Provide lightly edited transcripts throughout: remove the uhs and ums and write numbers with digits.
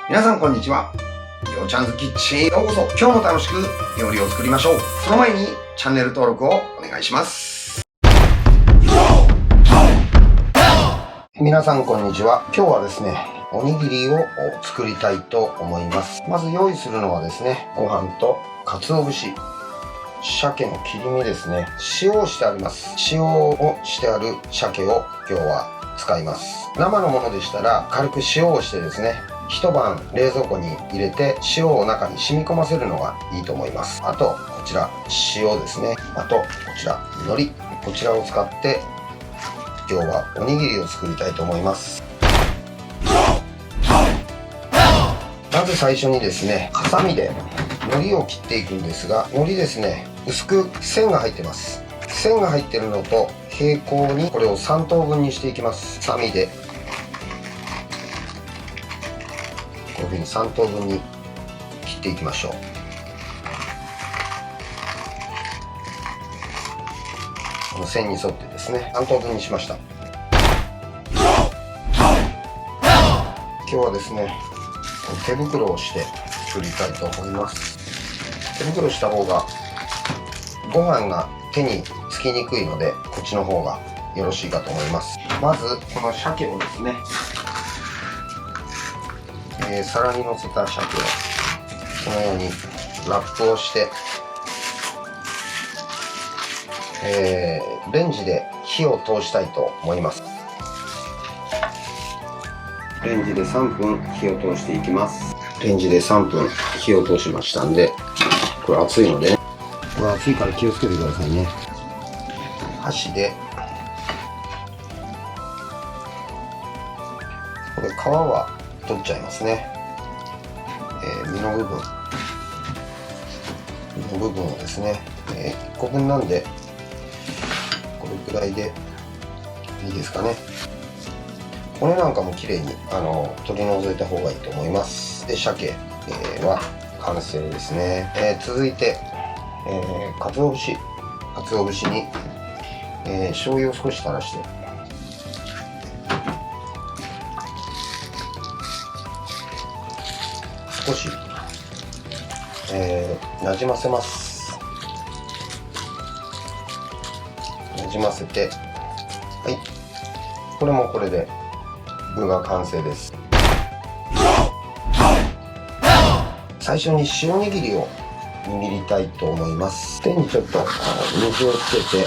皆さんこんにちは。りょうちゃんズキッチンへようこそ。今日も楽しく料理を作りましょう。その前にチャンネル登録をお願いします。皆さんこんにちは。今日はですね、おにぎりを作りたいと思います。まず用意するのはですね、ご飯と鰹節、鮭の切り身ですね。塩をしてあります。塩をしてある鮭を今日は使います。生のものでしたら軽く塩をしてですね、一晩冷蔵庫に入れて塩を中に染み込ませるのがいいと思います。あとこちら塩ですね。あとこちら海苔、こちらを使って今日はおにぎりを作りたいと思います。まず最初にですね、ハサミで海苔を切っていくんですが、海苔ですね、薄く線が入ってます。線が入ってるのと平行にこれを3等分にしていきます。ハサミでこういうふうに3等分に切っていきましょう。この線に沿ってですね、3等分にしました。今日はですね、手袋をして作りたいと思います。手袋した方がご飯が手につきにくいので、こっちの方がよろしいかと思います。まずこの鮭をですね、皿にのせた鮭をこのようにラップをして、レンジで火を通したいと思います。レンジで3分火を通していきます。レンジで3分火を通しましたんで、これ熱いのでね、これ熱いから気をつけてくださいね。箸でこれ皮は取っちゃいますね。身の部分をですね、1個分なんでこれくらいでいいですかね。骨なんかもきれいに取り除いた方がいいと思います。で、鮭、は完成ですね。続いて、鰹節に、醤油を少し垂らして少し、なじませます。なじませて、はい、これもこれで具が完成です。最初に塩握りを握りたいと思います。手にちょっと水をつけて、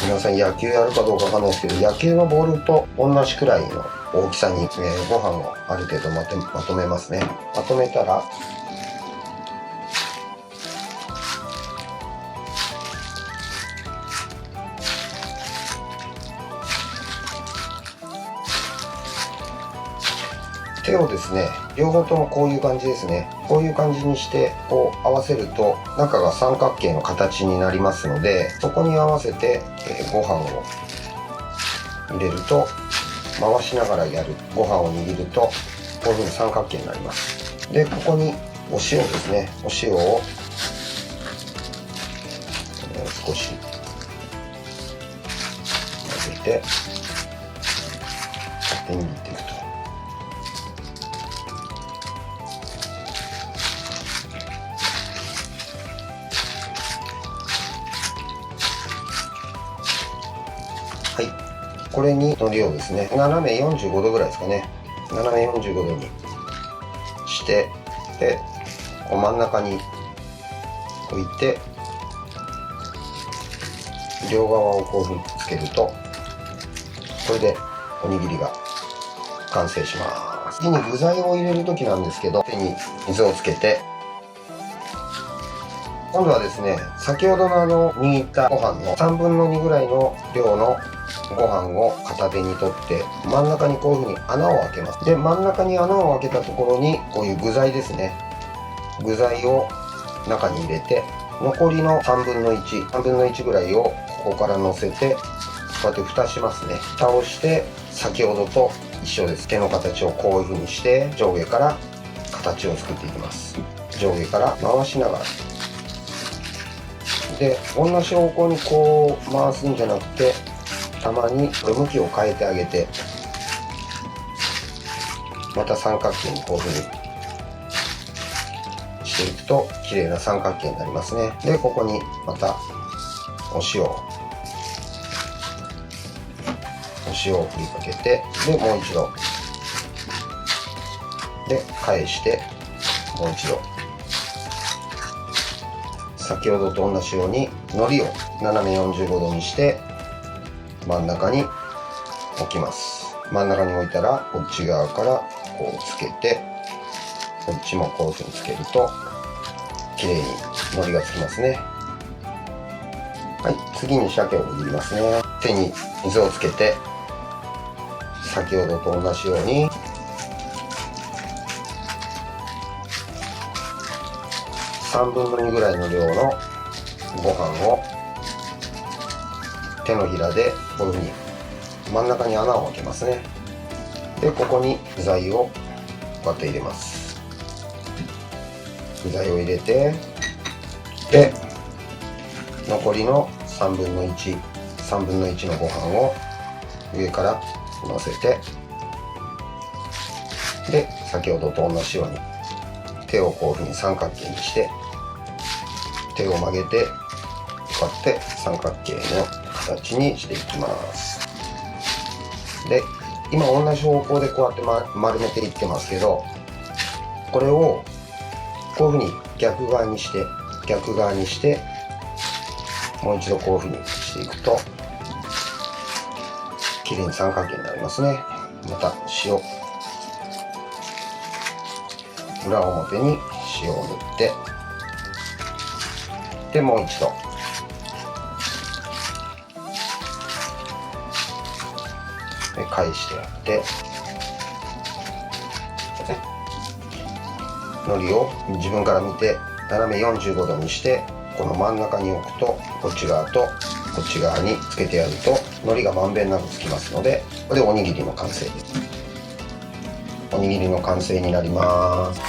皆さん野球やるかどうかわかんないですけど、野球のボールと同じくらいの大きさに、ご飯をある程度まとめますね。まとめたら手をですね、両方ともこういう感じですね。こういう感じにしてこう合わせると中が三角形の形になりますので、そこに合わせて、ご飯を入れると、回しながらご飯を握るとこういうふうに三角形になります。で、ここにお塩ですね。お塩を、少し混ぜて手に入れていくと。はい、これに海苔をですね、斜め45度ぐらいですかね、斜め45度にして、でこう真ん中に置いて、両側をこういうふうにつけると、これでおにぎりが完成します。次に具材を入れる時なんですけど、手に水をつけて、今度はですね、先ほどの握ったご飯の3分の2ぐらいの量のご飯を片手に取って、真ん中にこういうふうに穴を開けます。で、真ん中に穴を開けたところにこういう具材ですね、具材を中に入れて、残りの3分の1ぐらいをここから乗せて、こうやって蓋しますね。蓋をして先ほどと一緒です。手の形をこういうふうにして上下から形を作っていきます。上下から回しながらで、同じ方向にこう回すんじゃなくて、たまに向きを変えてあげて、また三角形にこういう風にしていくと綺麗な三角形になりますね。でここにまたお塩を振りかけて、でもう一度で返してもう一度、先ほどと同じように海苔を斜め45度にして真ん中に置きます。真ん中に置いたらこっち側からこうつけて、こっちもこういうふうにつけると綺麗に海苔がつきますね。はい、次に鮭を握りますね。手に水をつけて、先ほどと同じように3分の2ぐらいの量のご飯を手のひらでこういうふうに真ん中に穴を開けますね。でここに具材をこうやって入れます。具材を入れて、で残りの3分の1のご飯を上から乗せて、で先ほどと同じように手をこういうふうに三角形にして、手を曲げてこうやって三角形の形にしていきます。で今同じ方向でこうやって丸めていってますけど、これをこういうふうに逆側にしてもう一度こういうふうにしていくと綺麗に三角形になりますね。また塩、裏表に塩を塗って、でもう一度で返してやって、海苔を自分から見て斜め45度にして、この真ん中に置くとこっち側とこっち側につけてやると海苔がまんべんなくつきますので、これでおにぎりの完成です。おにぎりの完成になります。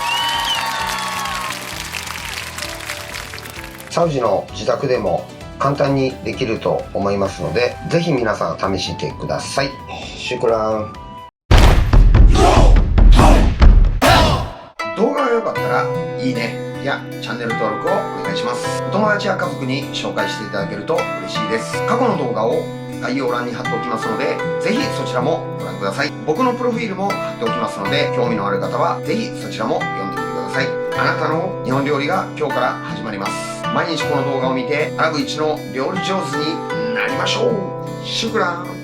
サウジの自宅でも簡単にできると思いますので、ぜひ皆さん試してください。シュクラン。動画が良かったらいいねやチャンネル登録をお願いします。お友達や家族に紹介していただけると嬉しいです。過去の動画を概要欄に貼っておきますので、ぜひそちらもご覧ください。僕のプロフィールも貼っておきますので、興味のある方はぜひそちらも読んでみてください。あなたの日本料理が今日から始まります。毎日この動画を見てアラブ一の料理上手になりましょう。シュクラン。